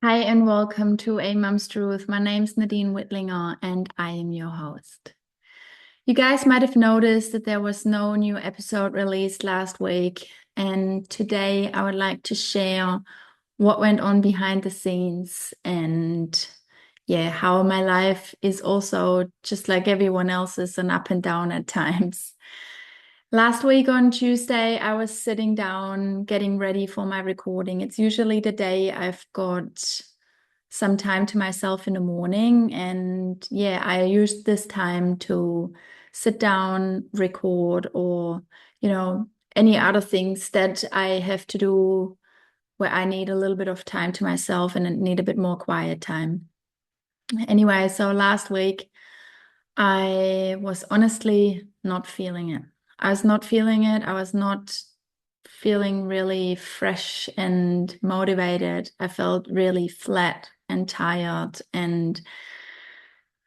Hi and welcome to A Mum's Truth. My name's Nadine Whitlinger and I am your host. You guys might have noticed that there was no new episode released last week, and today I would like to share what went on behind the scenes and how my life is also just like everyone else's and up and down at times. Last week on Tuesday, I was sitting down getting ready for my recording. It's usually the day I've got some time to myself in the morning. And I used this time to sit down, record, or, you know, any other things that I have to do where I need a little bit of time to myself and need a bit more quiet time. Anyway, so last week I was honestly not feeling it. I was not feeling it. I was not feeling really fresh and motivated. I felt really flat and tired. And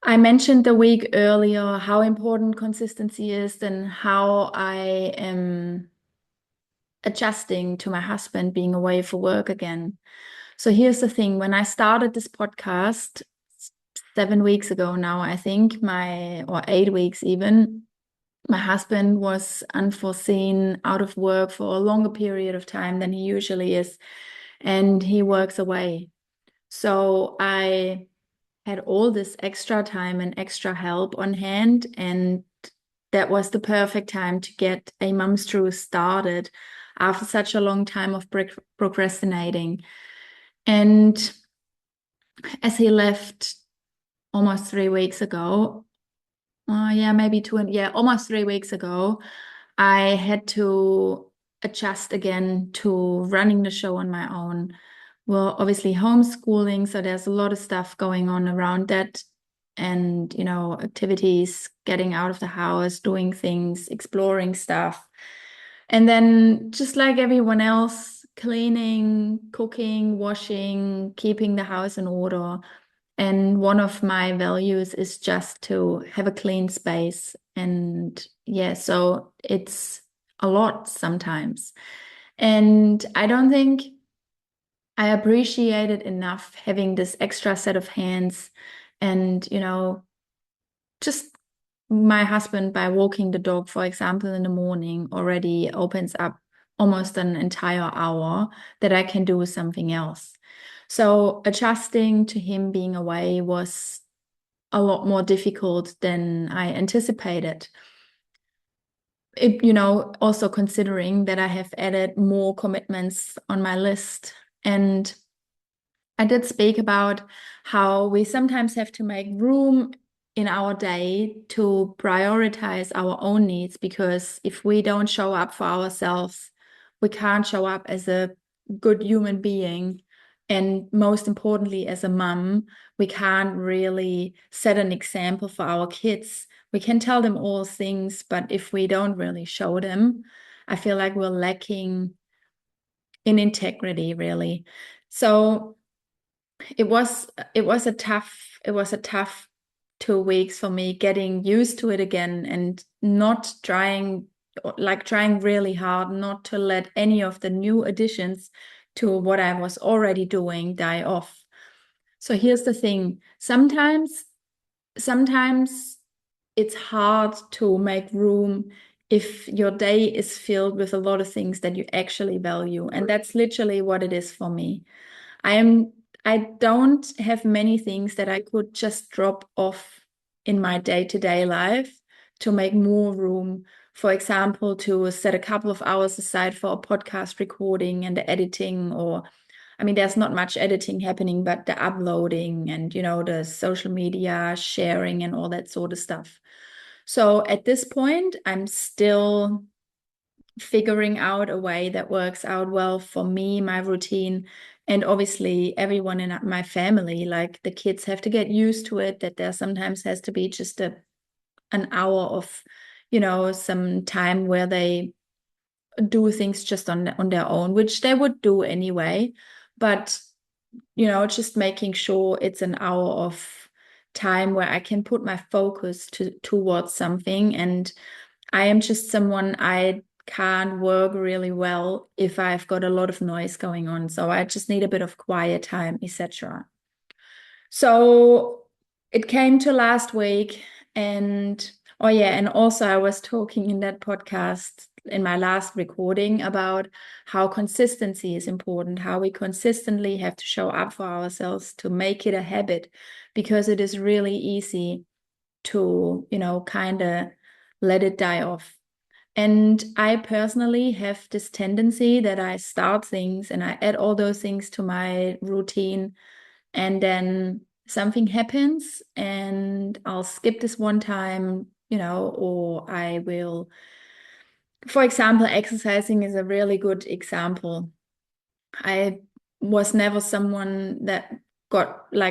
I mentioned the week earlier how important consistency is and how I am adjusting to my husband being away for work again. So here's the thing. When I started this podcast 7 weeks ago now, I think or 8 weeks even, my husband was unforeseen out of work for a longer period of time than he usually is, and he works away. So I had all this extra time and extra help on hand, and that was the perfect time to get a Mum's Truth started after such a long time of procrastinating. And as he left almost 3 weeks ago, maybe almost 3 weeks ago, I had to adjust again to running the show on my own. Well, obviously homeschooling, so there's a lot of stuff going on around that and, activities, getting out of the house, doing things, exploring stuff. And then just like everyone else, cleaning, cooking, washing, keeping the house in order. And one of my values is just to have a clean space. And so it's a lot sometimes. And I don't think I appreciate it enough having this extra set of hands and, just my husband by walking the dog, for example, in the morning already opens up almost an entire hour that I can do something else. So adjusting to him being away was a lot more difficult than I anticipated. Also considering that I have added more commitments on my list. And I did speak about how we sometimes have to make room in our day to prioritize our own needs, because if we don't show up for ourselves, we can't show up as a good human being. And most importantly, as a mom, we can't really set an example for our kids. We can tell them all things, but if we don't really show them, I feel like we're lacking in integrity, really. So it was a tough 2 weeks for me getting used to it again and not trying really hard not to let any of the new additions to what I was already doing die off. So here's the thing. Sometimes it's hard to make room if your day is filled with a lot of things that you actually value. And that's literally what it is for me. I am I don't have many things that I could just drop off in my day-to-day life to make more room. For example, to set a couple of hours aside for a podcast recording and the editing, or I mean, there's not much editing happening, but the uploading and the social media sharing and all that sort of stuff. So at this point, I'm still figuring out a way that works out well for me, my routine, and obviously everyone in my family. Like the kids have to get used to it, that there sometimes has to be just an hour of, some time where they do things just on their own, which they would do anyway. But, just making sure it's an hour of time where I can put my focus towards something. And I am just someone, I can't work really well if I've got a lot of noise going on. So I just need a bit of quiet time, etc. So it came to last week, and oh yeah, and also I was talking in that podcast in my last recording about how consistency is important, how we consistently have to show up for ourselves to make it a habit, because it is really easy to, kind of let it die off. And I personally have this tendency that I start things and I add all those things to my routine, and then something happens and I'll skip this one time, or I will, for example, exercising is a really good example. I was never someone that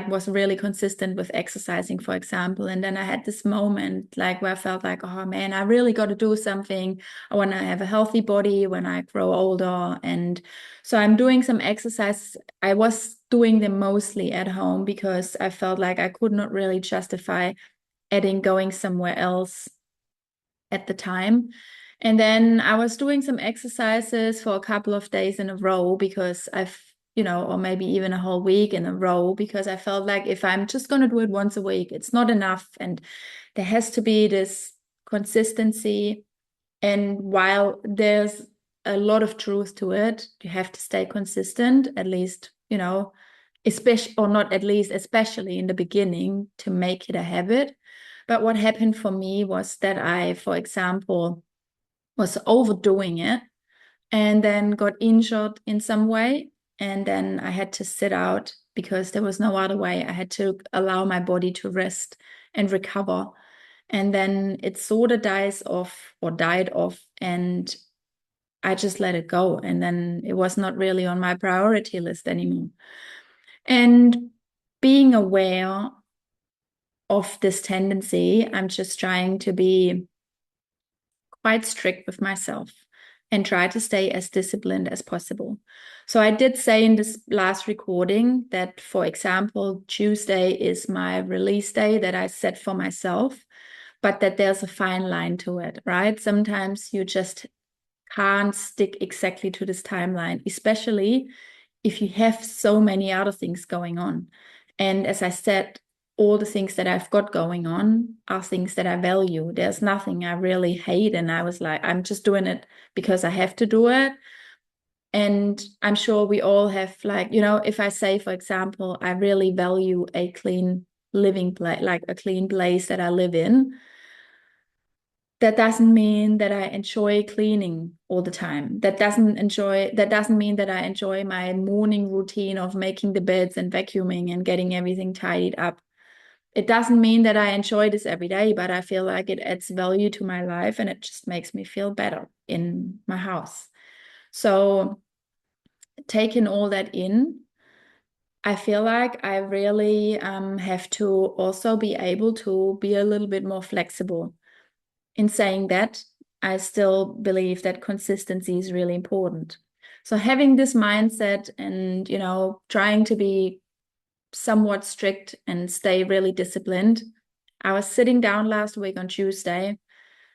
was really consistent with exercising, for example. And then I had this moment like where I felt like, oh man, I really got to do something. I want to have a healthy body when I grow older. And so I'm doing some exercises. I was doing them mostly at home because I felt like I could not really justify adding going somewhere else at the time. And then I was doing some exercises for a couple of days in a row because or maybe even a whole week in a row, because I felt like if I'm just going to do it once a week, it's not enough. And there has to be this consistency. And while there's a lot of truth to it, you have to stay consistent, at least, especially, or not at least, especially in the beginning to make it a habit. But what happened for me was that I, for example, was overdoing it and then got injured in some way. And then I had to sit out because there was no other way. I had to allow my body to rest and recover. And then it sort of dies off or died off. And I just let it go. And then it was not really on my priority list anymore. And being aware of this tendency, I'm just trying to be quite strict with myself and try to stay as disciplined as possible. So I did say in this last recording that, for example, Tuesday is my release day that I set for myself, but that there's a fine line to it, right? Sometimes you just can't stick exactly to this timeline, especially if you have so many other things going on. And as I said, all the things that I've got going on are things that I value. There's nothing I really hate. And I was like, I'm just doing it because I have to do it. And I'm sure we all have, like, if I say, for example, I really value a clean living place, like a clean place that I live in, that doesn't mean that I enjoy cleaning all the time. That doesn't mean that I enjoy my morning routine of making the beds and vacuuming and getting everything tidied up. It doesn't mean that I enjoy this every day, but I feel like it adds value to my life and it just makes me feel better in my house. So taking all that in, I feel like I really have to also be able to be a little bit more flexible. In saying that, I still believe that consistency is really important. So having this mindset and, trying to be somewhat strict and stay really disciplined. I was sitting down last week on Tuesday,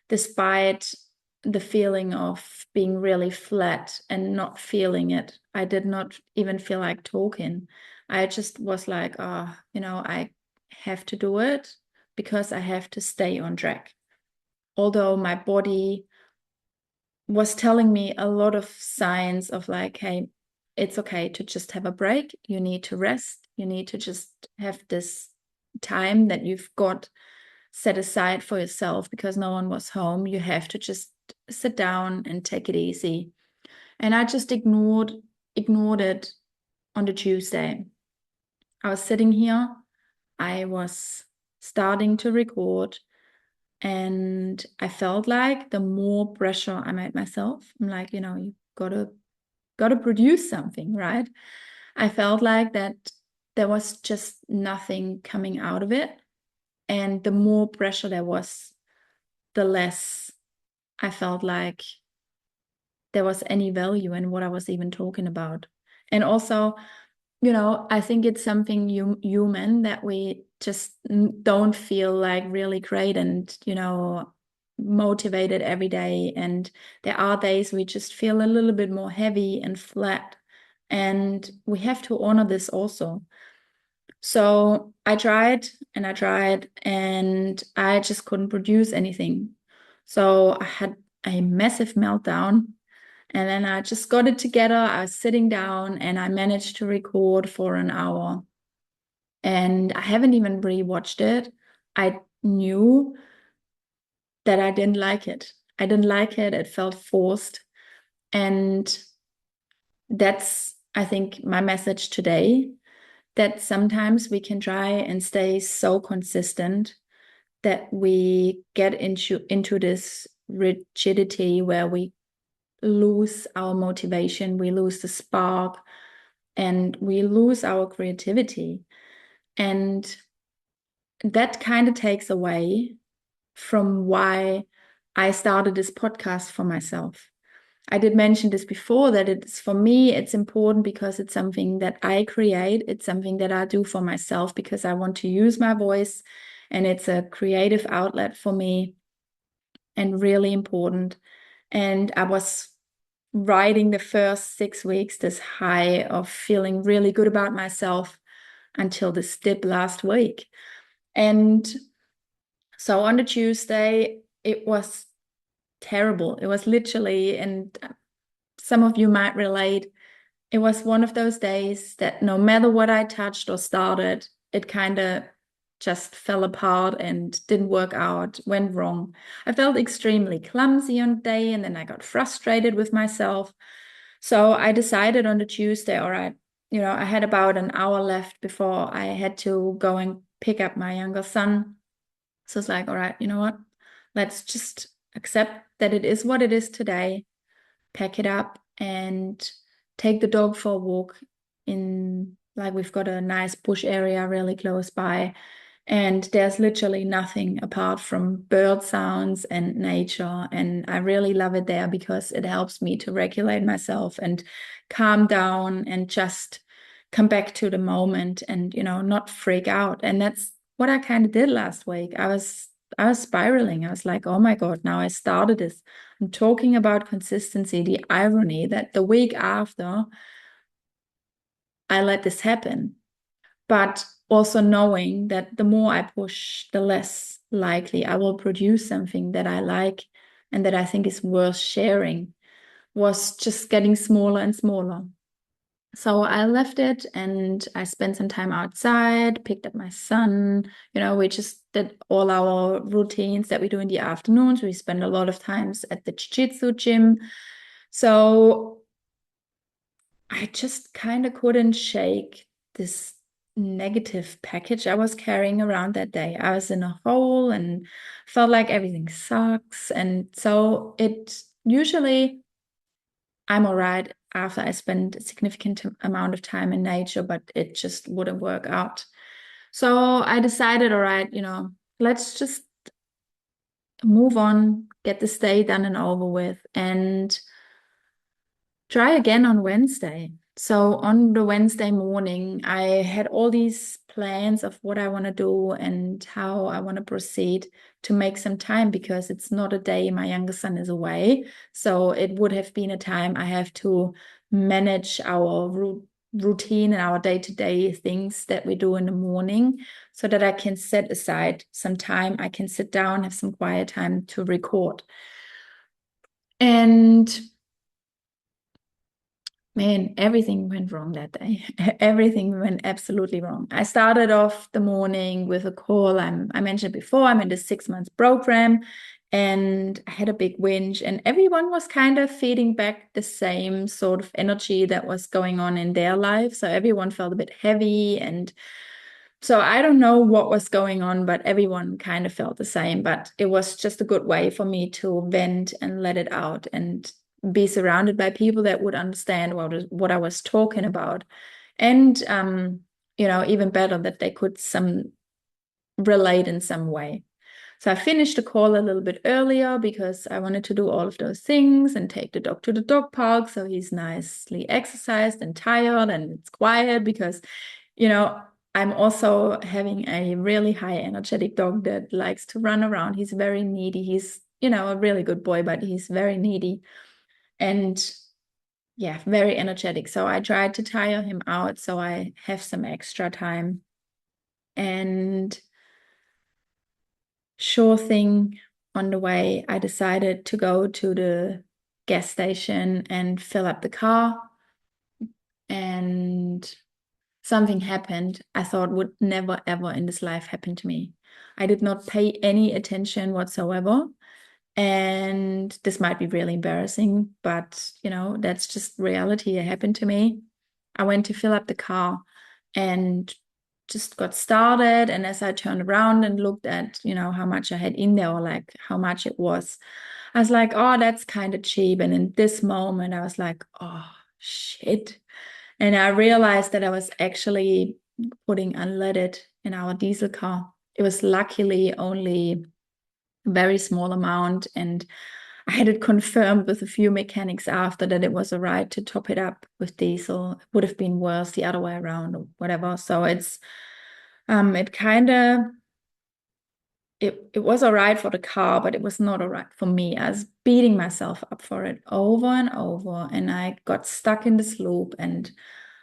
despite the feeling of being really flat and not feeling it. I did not even feel like talking. I just was like, oh, I have to do it because I have to stay on track. Although my body was telling me a lot of signs of like, hey, it's okay to just have a break. You need to rest. You need to just have this time that you've got set aside for yourself because no one was home. You have to just sit down and take it easy. And I just ignored it on the Tuesday. I was sitting here. I was starting to record. And I felt like the more pressure I made myself, I'm like, you gotta produce something, right? I felt like that there was just nothing coming out of it. And the more pressure there was, the less I felt like there was any value in what I was even talking about. And also, I think it's something human that we just don't feel like really great. And, motivated every day. And there are days we just feel a little bit more heavy and flat. And we have to honor this also. So I tried and I tried and I just couldn't produce anything. So I had a massive meltdown. And then I just got it together. I was sitting down and I managed to record for an hour. And I haven't even rewatched it. I knew that I didn't like it. I didn't like it. It felt forced. And that's, I think, my message today, that sometimes we can try and stay so consistent that we get into this rigidity where we lose our motivation, we lose the spark, and we lose our creativity. And that kind of takes away from why I started this podcast for myself. I did mention this before, that it's, for me, it's important because it's something that I create. It's something that I do for myself because I want to use my voice, and it's a creative outlet for me and really important. And I was riding the first 6 weeks, this high of feeling really good about myself until this dip last week. And so on the Tuesday, it was terrible. It was literally, and some of you might relate, it was one of those days that no matter what I touched or started, it kind of just fell apart and didn't work out, went wrong. I felt extremely clumsy on the day, and then I got frustrated with myself. So I decided on the Tuesday, all right, I had about an hour left before I had to go and pick up my younger son. So it's like, all right, you know what? Let's just accept that it is what it is today, pack it up and take the dog for a walk in, like, we've got a nice bush area really close by. And there's literally nothing apart from bird sounds and nature. And I really love it there because it helps me to regulate myself and calm down and just come back to the moment and, not freak out. And that's what I kind of did last week. I was spiraling. I was like, oh my God, now I started this. I'm talking about consistency, the irony that the week after I let this happen. But also knowing that the more I push, the less likely I will produce something that I like and that I think is worth sharing, was just getting smaller and smaller. So I left it and I spent some time outside, picked up my son. We just did all our routines that we do in the afternoons. We spend a lot of times at the jiu-jitsu gym. So I just kind of couldn't shake this negative package I was carrying around that day. I was in a hole and felt like everything sucks. And so it usually, I'm all right after I spend a significant amount of time in nature, but it just wouldn't work out. So I decided, all right, let's just move on, get this day done and over with, and try again on Wednesday. So on the Wednesday morning, I had all these plans of what I want to do and how I want to proceed to make some time, because it's not a day my younger son is away. So it would have been a time I have to manage our routine and our day-to-day things that we do in the morning, so that I can set aside some time. I can sit down, have some quiet time to record. And man, everything went wrong that day. Everything went absolutely wrong. I started off the morning with a call. I mentioned before, I'm in the 6 months program, and I had a big whinge, and everyone was kind of feeding back the same sort of energy that was going on in their life. So everyone felt a bit heavy. And so I don't know what was going on, but everyone kind of felt the same. But it was just a good way for me to vent and let it out and be surrounded by people that would understand what I was talking about. And, even better, that they could relate in some way. So I finished the call a little bit earlier because I wanted to do all of those things and take the dog to the dog park. So he's nicely exercised and tired and it's quiet because, I'm also having a really high energetic dog that likes to run around. He's very needy. He's a really good boy, but he's very needy and yeah, very energetic. So I tried to tire him out so I have some extra time. And sure thing, on the way, I decided to go to the gas station and fill up the car. And something happened I thought would never, ever in this life happen to me. I did not pay any attention whatsoever. And this might be really embarrassing, but that's just reality. It happened to me. I went to fill up the car and just got started. And as I turned around and looked at, how much I had in there or like how much it was, I was like, oh, that's kind of cheap. And in this moment, I was like, oh, shit. And I realized that I was actually putting unleaded in our diesel car. It was luckily only a very small amount. And I had it confirmed with a few mechanics after that it was all right to top it up with diesel. It would have been worse the other way around or whatever. So it kind of it was all right for the car, but it was not all right for me. I was beating myself up for it over and over, and I got stuck in this loop, and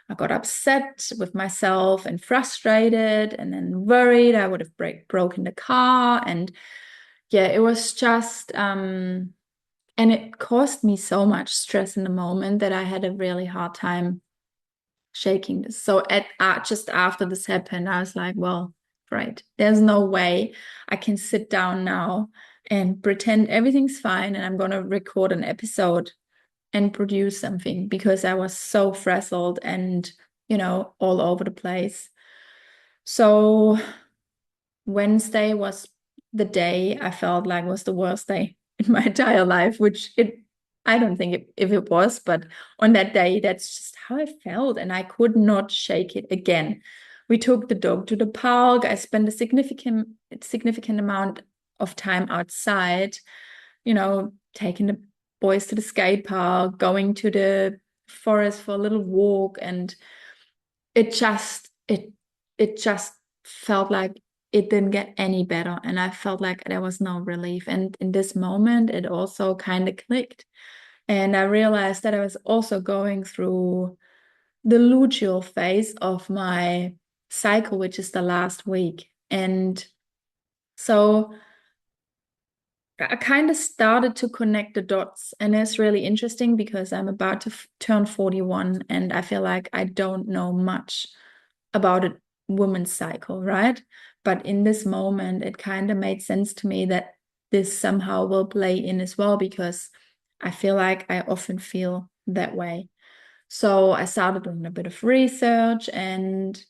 I got upset with myself and frustrated, and then worried I would have broken the car, and yeah, it was just and it caused me so much stress in the moment that I had a really hard time shaking this. So at just after this happened, I was like, well, right, there's no way I can sit down now and pretend everything's fine and I'm going to record an episode and produce something because I was so frazzled and, all over the place. So Wednesday was the day I felt like was the worst day in my entire life, which I don't think if it was, but on that day, that's just how I felt. And I could not shake it again. We took the dog to the park. I spent a significant amount of time outside, taking the boys to the skate park, going to the forest for a little walk. And it just, it just felt like it didn't get any better. And I felt like there was no relief. And in this moment, it also kind of clicked. And I realized that I was also going through the luteal phase of my cycle, which is the last week. And so I kind of started to connect the dots. And it's really interesting because I'm about to turn 41 and I feel like I don't know much about a woman's cycle, right? But in this moment, it kind of made sense to me that this somehow will play in as well because I feel like I often feel that way. So I started doing a bit of research and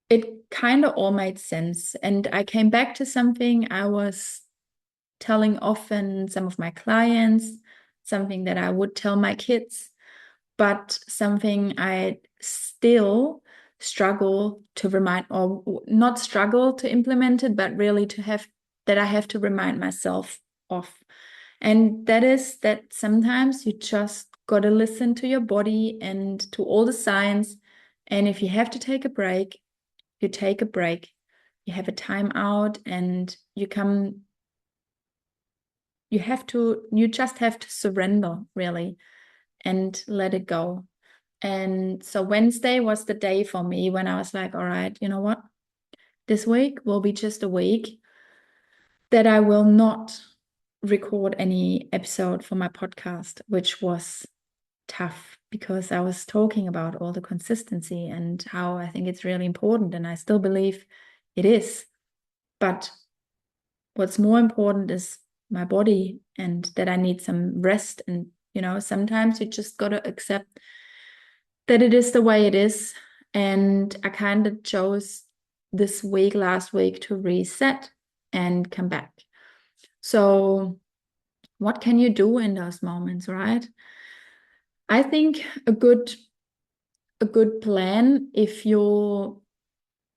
it kind of all made sense. And I came back to something I was telling often some of my clients, something that I would tell my kids, but something I still struggle to remind, or not struggle to implement it, but really to have that I have to remind myself of. And that is that sometimes you just got to listen to your body and to all the signs. And if you have to take a break, you take a break. You have a time out and you just have to surrender really and let it go. And so Wednesday was the day for me when I was like, all right, you know what? This week will be just a week that I will not record any episode for my podcast, which was tough because I was talking about all the consistency and how I think it's really important. And I still believe it is. But what's more important is my body and that I need some rest. And, sometimes you just got to accept that it is the way it is. And I kind of chose this week, last week, to reset and come back. So, what can you do in those moments, right? I think a good plan if you're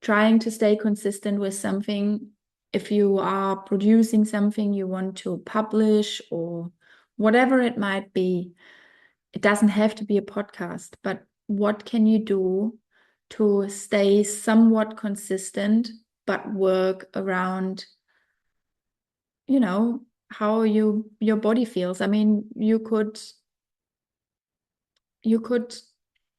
trying to stay consistent with something, if you are producing something you want to publish or whatever it might be, it doesn't have to be a podcast, but what can you do to stay somewhat consistent but work around, how your body feels. I mean, you could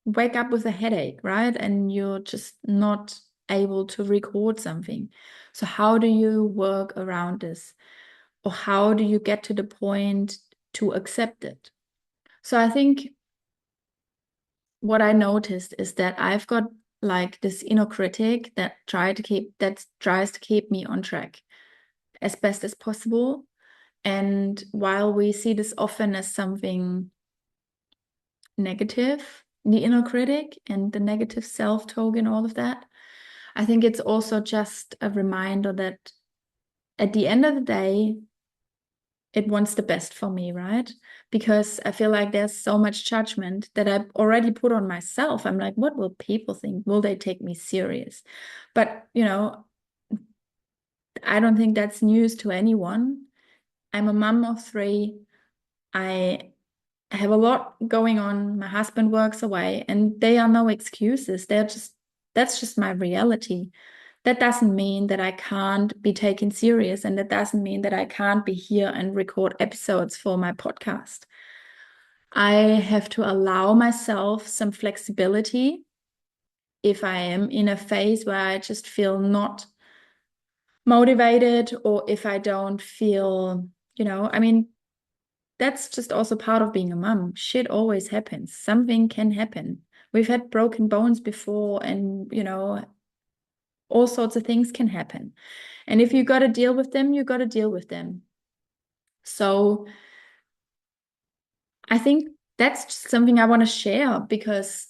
wake up with a headache, right? And you're just not able to record something. So how do you work around this? Or how do you get to the point to accept it? So I think what I noticed is that I've got like this inner critic that tries to keep me on track as best as possible. And while we see this often as something negative, the inner critic and the negative self-talk and all of that, I think it's also just a reminder that at the end of the day, it wants the best for me, right? Because I feel like there's so much judgment that I've already put on myself. I'm like, what will people think? Will they take me serious? But, I don't think that's news to anyone. I'm a mom of three. I have a lot going on. My husband works away, and they are no excuses. That's just my reality. That doesn't mean that I can't be taken serious, and that doesn't mean that I can't be here and record episodes for my podcast. I have to allow myself some flexibility if I am in a phase where I just feel not motivated, or if I don't feel, I mean, that's just also part of being a mom. Shit always happens. Something can happen. We've had broken bones before, and, all sorts of things can happen. And if you got to deal with them, you got to deal with them. So I think that's just something I want to share, because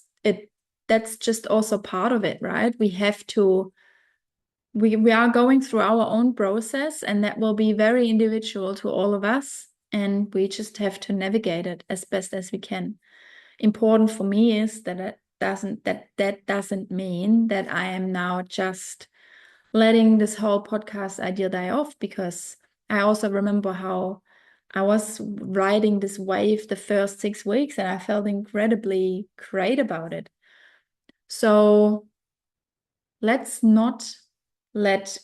that's just also part of it, right? We are going through our own process, and that will be very individual to all of us. And we just have to navigate it as best as we can. Important for me is that doesn't mean that I am now just letting this whole podcast idea die off, because I also remember how I was riding this wave the first 6 weeks, and I felt incredibly great about it. So let's not let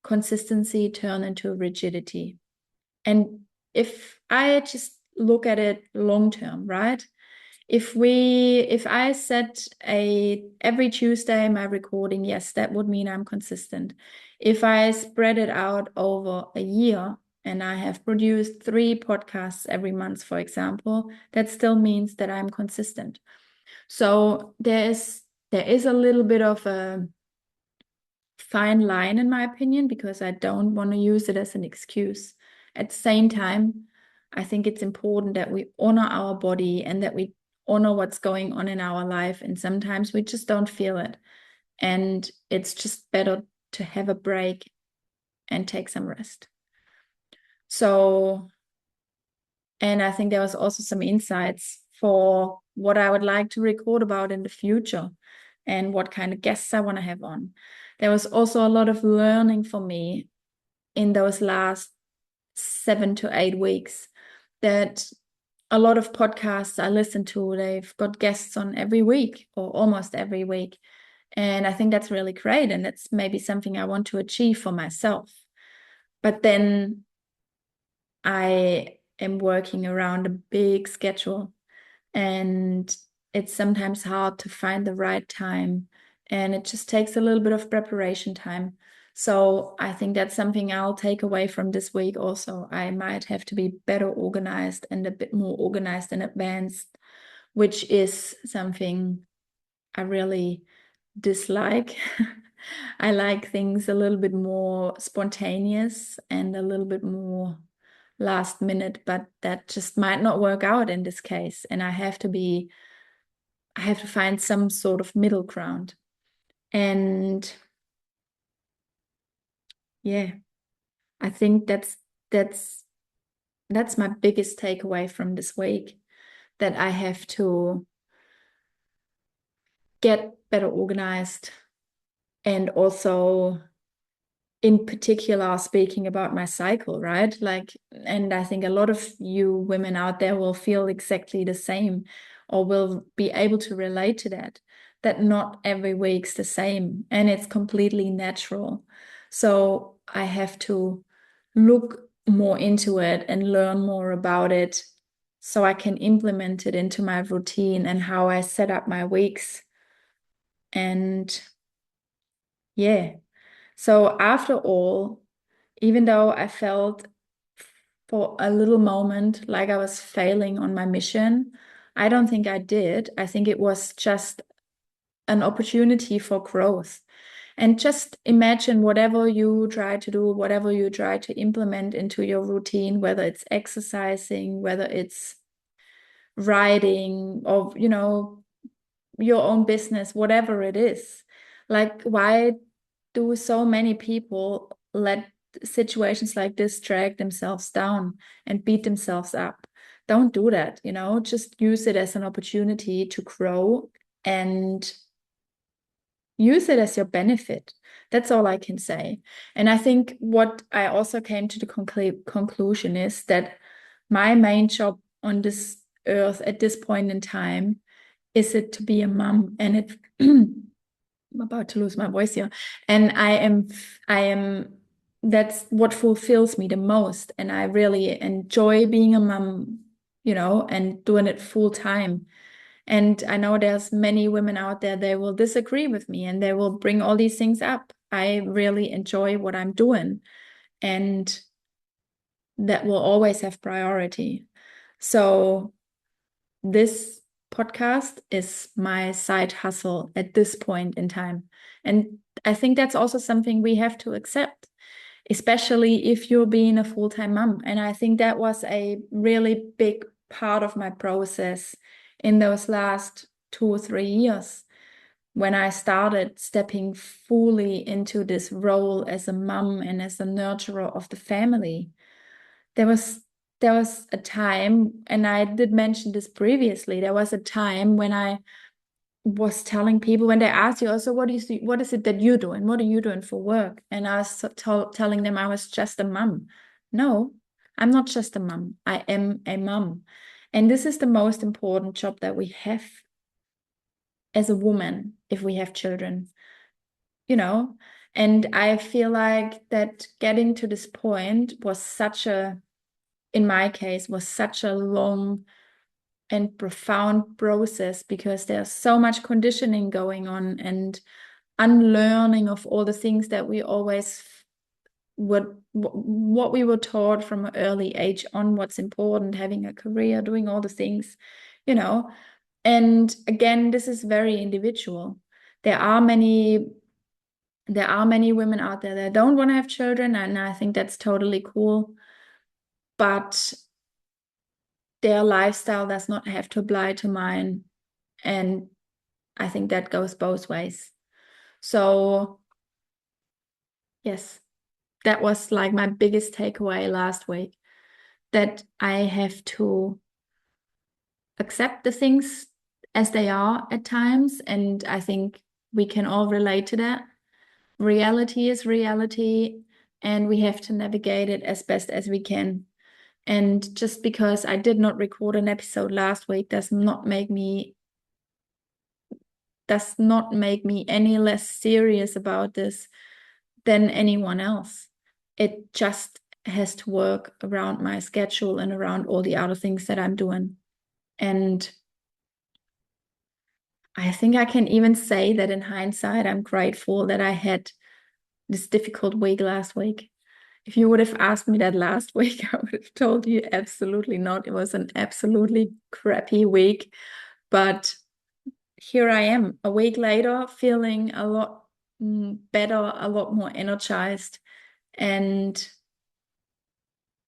consistency turn into rigidity. And if I just look at it long term, right? If I set every Tuesday my recording, yes, that would mean I'm consistent. If I spread it out over a year and I have produced 3 podcasts every month, for example, that still means that I'm consistent. So there is a little bit of a fine line, in my opinion, because I don't want to use it as an excuse. At the same time, I think it's important that we honor our body and that we honor what's going on in our life. And sometimes we just don't feel it. And it's just better to have a break and take some rest. So, and I think there was also some insights for what I would like to record about in the future and what kind of guests I want to have on. There was also a lot of learning for me in those last 7 to 8 weeks, that a lot of podcasts I listen to, they've got guests on every week or almost every week. And I think that's really great. And that's maybe something I want to achieve for myself. But then I am working around a big schedule, and it's sometimes hard to find the right time, and it just takes a little bit of preparation time. So I think that's something I'll take away from this week also. I might have to be better organized and a bit more organized in advance, which is something I really dislike. I like things a little bit more spontaneous and a little bit more last minute, but that just might not work out in this case. And I have to find some sort of middle ground. And yeah, I think that's that's my biggest takeaway from this week, that I have to get better organized, and also in particular speaking about my cycle, right? Like, and I think a lot of you women out there will feel exactly the same, or will be able to relate to that not every week's the same, and it's completely natural. So I have to look more into it and learn more about it so I can implement it into my routine and how I set up my weeks. And yeah, so after all, even though I felt for a little moment like I was failing on my mission, I don't think I did. I think it was just an opportunity for growth. And just imagine whatever you try to do, whatever you try to implement into your routine, whether it's exercising, whether it's writing, or, your own business, whatever it is. Like, why do so many people let situations like this drag themselves down and beat themselves up? Don't do that, just use it as an opportunity to grow and use it as your benefit. That's all I can say. And I think what I also came to the conclusion is that my main job on this earth at this point in time is it to be a mom. And it I'm about to lose my voice here. And I am that's what fulfills me the most. And I really enjoy being a mom, and doing it full time. And I know there's many women out there, they will disagree with me and they will bring all these things up. I really enjoy what I'm doing, and that will always have priority. So this podcast is my side hustle at this point in time. And I think that's also something we have to accept, especially if you're being a full-time mom. And I think that was a really big part of my process in those last 2 or 3 years when I started stepping fully into this role as a mom and as a nurturer of the family. There was there was a time, and I did mention this previously, there was a time when I was telling people, when they asked you also, what is it that you're doing? What are you doing for work? And I was telling them I was just a mom. No, I'm not just a mom. I am a mom. And this is the most important job that we have as a woman if we have children, you know? And I feel like that getting to this point was in my case, was such a long and profound process because there's so much conditioning going on and unlearning of all the things that we always what we were taught from an early age on what's important, having a career, doing all the things, you know. And again, this is very individual. There are many women out there that don't want to have children, and I think that's totally cool. But their lifestyle does not have to apply to mine. And I think that goes both ways. So, yes, that was like my biggest takeaway last week, that I have to accept the things as they are at times. And I think we can all relate to that. Reality is reality, and we have to navigate it as best as we can. And just because I did not record an episode last week does not make me any less serious about this than anyone else. It just has to work around my schedule and around all the other things that I'm doing. And I think I can even say that in hindsight, I'm grateful that I had this difficult week last week. If you would have asked me that last week, I would have told you absolutely not. It was an absolutely crappy week. But here I am, a week later, feeling a lot better, a lot more energized. And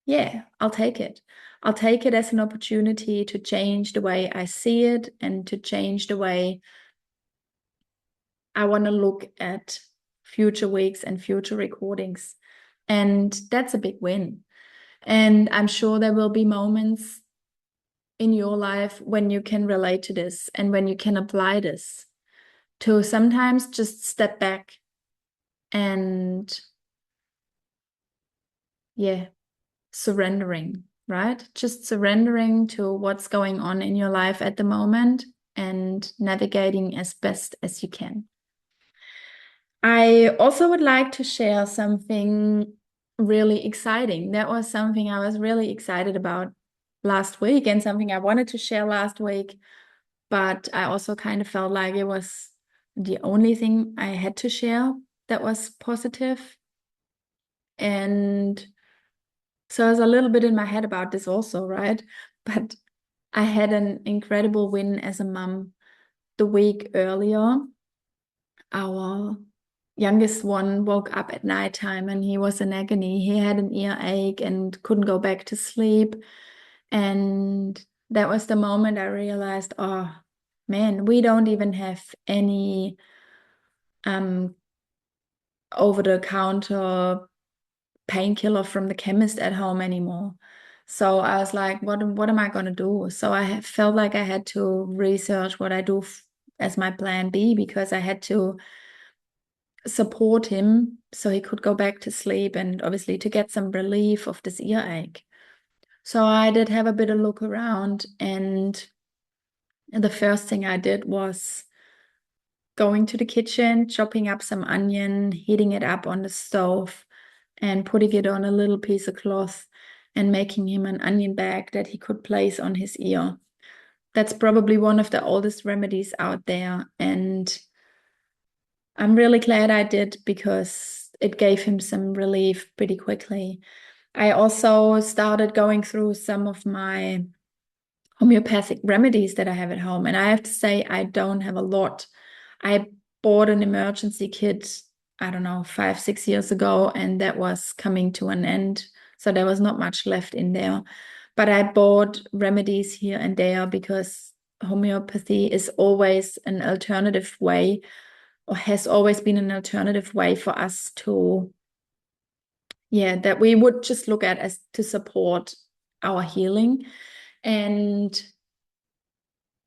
yeah, I'll take it. I'll take it as an opportunity to change the way I see it and to change the way I want to look at future weeks and future recordings. And that's a big win. And I'm sure there will be moments in your life when you can relate to this and when you can apply this to sometimes just step back and, yeah, surrendering, right? Just surrendering to what's going on in your life at the moment and navigating as best as you can. I also would like to share something really exciting. That was something I was really excited about last week and something I wanted to share last week. But I also kind of felt like it was the only thing I had to share that was positive. And so I was a little bit in my head about this also, right? But I had an incredible win as a mom the week earlier. Our youngest one woke up at nighttime and he was in agony. He had an earache and couldn't go back to sleep. And that was the moment I realized, oh man, we don't even have any um over-the-counter painkiller from the chemist at home anymore. So I was like, what am I gonna do? So felt like I had to research what I do as my plan B because I had to support him so he could go back to sleep and obviously to get some relief of this earache. So I did have a bit of look around, and the first thing I did was going to the kitchen, chopping up some onion, heating it up on the stove, and putting it on a little piece of cloth and making him an onion bag that he could place on his ear. That's probably one of the oldest remedies out there. And I'm really glad I did because it gave him some relief pretty quickly. I also started going through some of my homeopathic remedies that I have at home. And I have to say, I don't have a lot. I bought an emergency kit, I don't know, 5, 6 years ago, and that was coming to an end. So there was not much left in there. But I bought remedies here and there because homeopathy is always an alternative way, or has always been an alternative way for us to, yeah, that we would just look at as to support our healing. And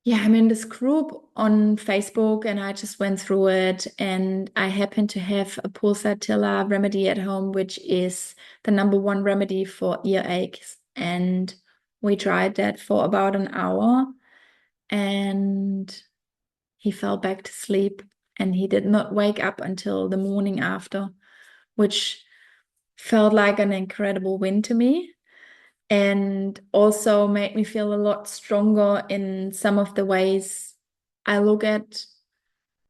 yeah, I'm in this group on Facebook and I just went through it, and I happen to have a pulsatilla remedy at home, which is the #1 remedy for earaches. And we tried that for about an hour and he fell back to sleep and he did not wake up until the morning after, which felt like an incredible win to me. And also made me feel a lot stronger in some of the ways I look at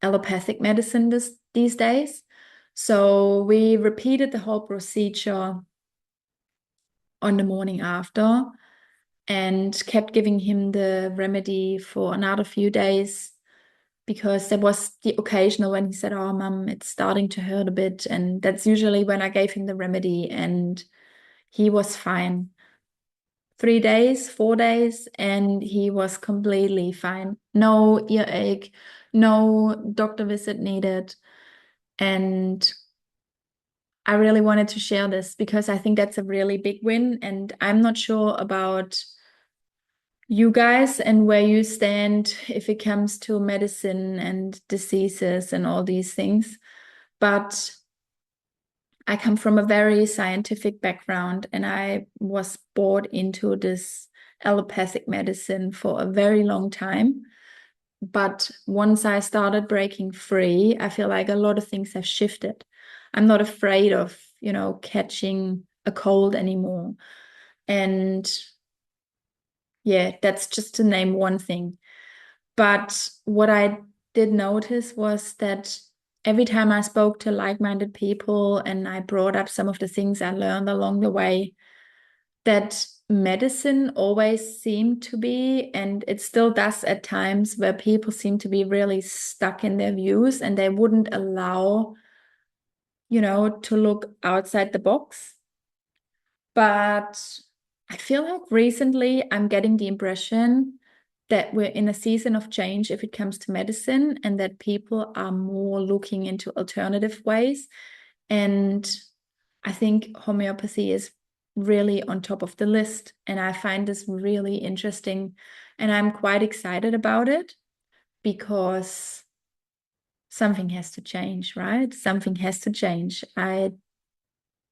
allopathic medicine these days. So we repeated the whole procedure on the morning after and kept giving him the remedy for another few days because there was the occasional when he said, "Oh, mum, it's starting to hurt a bit." And that's usually when I gave him the remedy, and he was fine. 3 days, 4 days, and he was completely fine. No earache, no doctor visit needed. And I really wanted to share this because I think that's a really big win. And I'm not sure about you guys and where you stand if it comes to medicine and diseases and all these things. But I come from a very scientific background and I was brought into this allopathic medicine for a very long time. But once I started breaking free, I feel like a lot of things have shifted. I'm not afraid of, catching a cold anymore. And yeah, that's just to name one thing. But what I did notice was that every time I spoke to like-minded people and I brought up some of the things I learned along the way, that medicine always seemed to be, and it still does at times, where people seem to be really stuck in their views and they wouldn't allow, to look outside the box. But I feel like recently I'm getting the impression that we're in a season of change if it comes to medicine, and that people are more looking into alternative ways. And I think homeopathy is really on top of the list. And I find this really interesting. And I'm quite excited about it because something has to change, right? Something has to change. I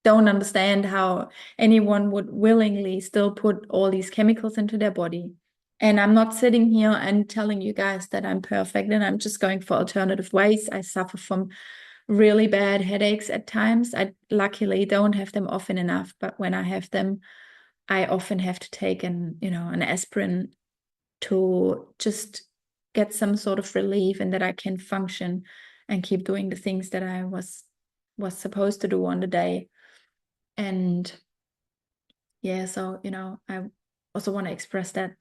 don't understand how anyone would willingly still put all these chemicals into their body. And I'm not sitting here and telling you guys that I'm perfect and I'm just going for alternative ways. I suffer from really bad headaches at times. I luckily don't have them often enough, but when I have them, I often have to take an aspirin to just get some sort of relief and that I can function and keep doing the things that I was supposed to do on the day. And yeah, so I also want to express that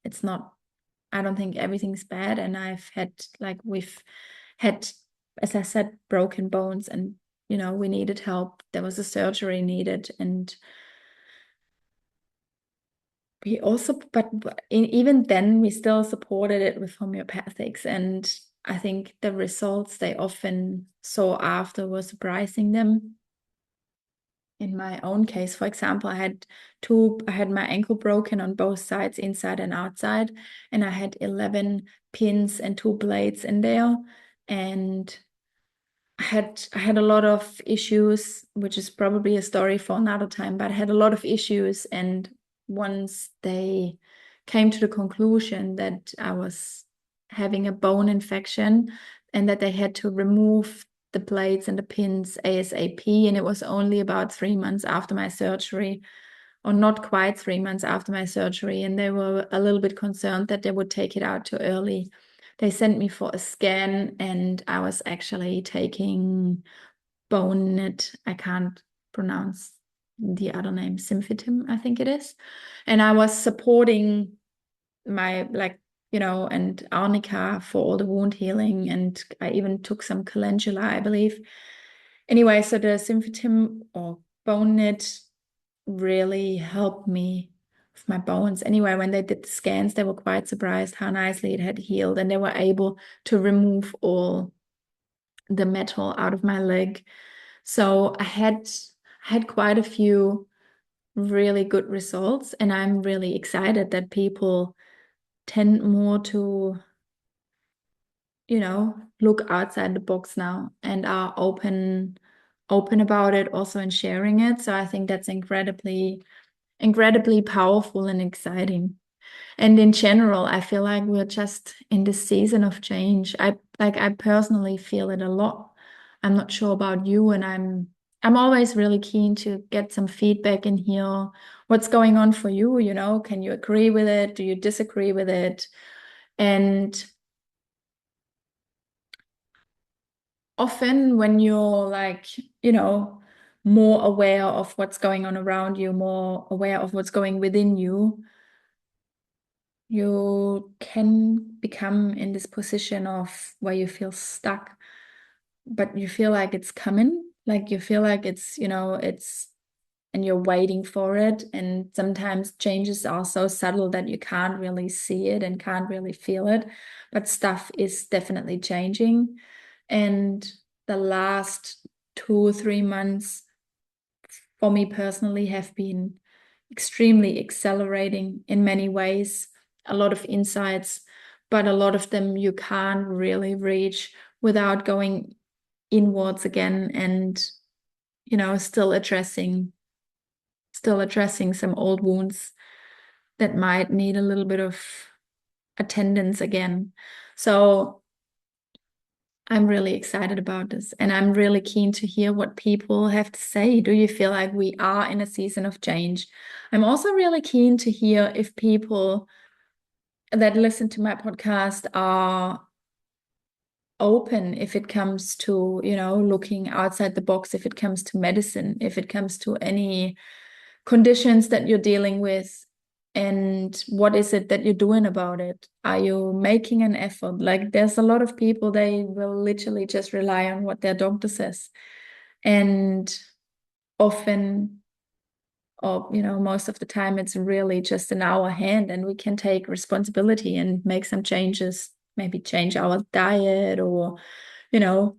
it's not, I don't think everything's bad. And we've had, as I said, broken bones, and we needed help. There was a surgery needed, and we also, but even then, we still supported it with homeopathics. And I think the results they often saw after were surprising them. In my own case, for example, I had my ankle broken on both sides, inside and outside, and I had 11 pins and 2 blades in there. And I had a lot of issues, which is probably a story for another time, but I had a lot of issues. And once they came to the conclusion that I was having a bone infection and that they had to remove the blades and the pins ASAP, and it was only about 3 months after my surgery, or not quite 3 months after my surgery, and they were a little bit concerned that they would take it out too early. They sent me for a scan, and I was actually taking bone knit. I can't pronounce the other name, Symphytum, I think it is. And I was supporting my, and arnica for all the wound healing. And I even took some calendula, I believe. Anyway, so the Symphytum or bone knit really helped me with my bones. Anyway, when they did the scans, they were quite surprised how nicely it had healed, and they were able to remove all the metal out of my leg. So I had quite a few really good results, and I'm really excited that people tend more to, look outside the box now and are open about it also in sharing it. So I think that's incredibly powerful and exciting. And in general, I feel like we're just in this season of change. I personally feel it a lot. I'm not sure about you, and I'm always really keen to get some feedback and hear what's going on for you, can you agree with it? Do you disagree with it? And often when you're more aware of what's going on around you, more aware of what's going within you, you can become in this position of where you feel stuck, but you feel like it's coming, like you feel like and you're waiting for it. And sometimes changes are so subtle that you can't really see it and can't really feel it, but stuff is definitely changing. And the last 2 or 3 months for me personally have been extremely accelerating in many ways, a lot of insights, but a lot of them you can't really reach without going inwards again and, still addressing some old wounds that might need a little bit of attendance again. So I'm really excited about this, and I'm really keen to hear what people have to say. Do you feel like we are in a season of change? I'm also really keen to hear if people that listen to my podcast are open if it comes to, looking outside the box, if it comes to medicine, if it comes to any conditions that you're dealing with, and what is it that you're doing about it? Are you making an effort? Like, there's a lot of people, they will literally just rely on what their doctor says. And often, or most of the time, it's really just in our hand, and we can take responsibility and make some changes, maybe change our diet, or you know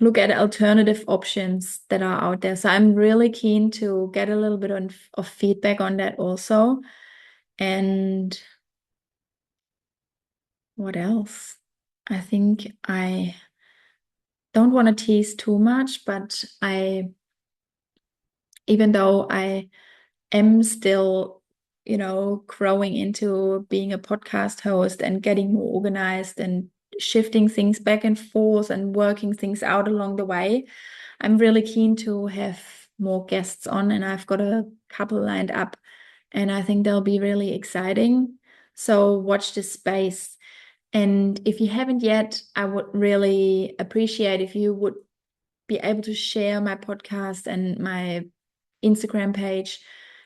look at alternative options that are out there. So I'm really keen to get a little bit of feedback on that also. And what else? I think I don't want to tease too much, but even though I am still, growing into being a podcast host and getting more organized and shifting things back and forth and working things out along the way. I'm really keen to have more guests on, and I've got a couple lined up, and I think they'll be really exciting. So watch this space. And if you haven't yet, I would really appreciate if you would be able to share my podcast and my Instagram page,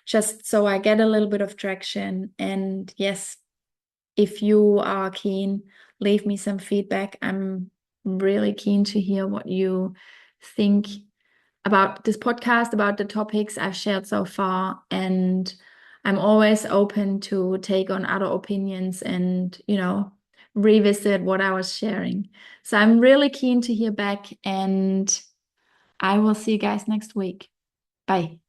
just so I get a little bit of traction. And yes, if you are keen, leave me some feedback. I'm really keen to hear what you think about this podcast, about the topics I've shared so far. And I'm always open to take on other opinions and, revisit what I was sharing. So I'm really keen to hear back, and I will see you guys next week. Bye.